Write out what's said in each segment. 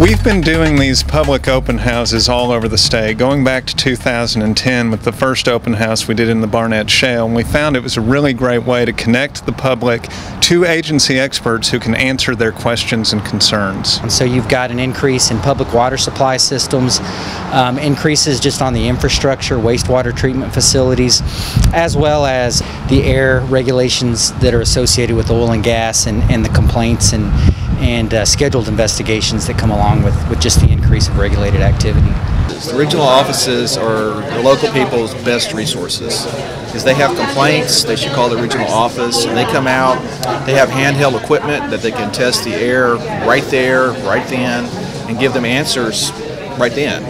We've been doing these public open houses all over the state, going back to 2010 with the first open house we did in the Barnett Shale, and we found it was a really great way to connect the public to agency experts who can answer their questions and concerns. And so you've got an increase in public water supply systems, increases just on the infrastructure, wastewater treatment facilities, as well as the air regulations that are associated with oil and gas and the complaints and scheduled investigations that come along with just the increase of regulated activity. The regional offices are the local people's best resources. Because they have complaints, they should call the regional office, and they come out, they have handheld equipment that they can test the air right there, right then, and give them answers right then.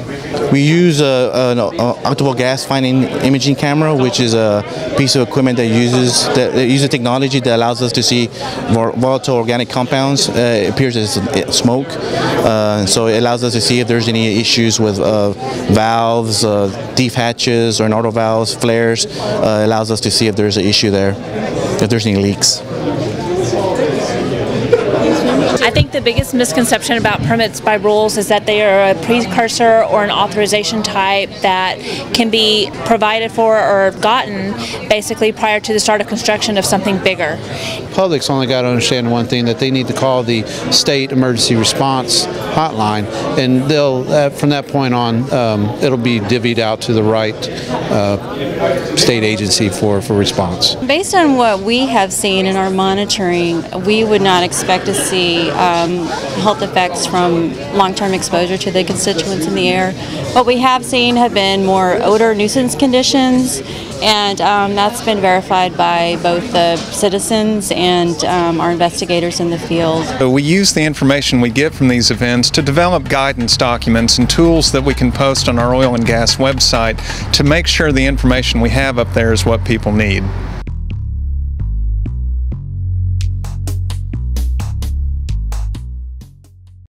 We use an octopus gas finding imaging camera, which is a piece of equipment that uses technology that allows us to see volatile organic compounds. It appears as smoke, so it allows us to see if there's any issues with valves, deep hatches, or auto valves, flares. It allows us to see if there's an issue there, if there's any leaks. I think the biggest misconception about permits by rules is that they are a precursor or an authorization type that can be provided for or gotten basically prior to the start of construction of something bigger. Public's only got to understand one thing, that they need to call the state emergency response hotline, and they'll from that point on it'll be divvied out to the right state agency for response. Based on what we have seen in our monitoring, we would not expect to see health effects from long-term exposure to the constituents in the air. What we have seen have been more odor nuisance conditions, and that's been verified by both the citizens and our investigators in the field. So we use the information we get from these events to develop guidance documents and tools that we can post on our oil and gas website to make sure the information we have up there is what people need.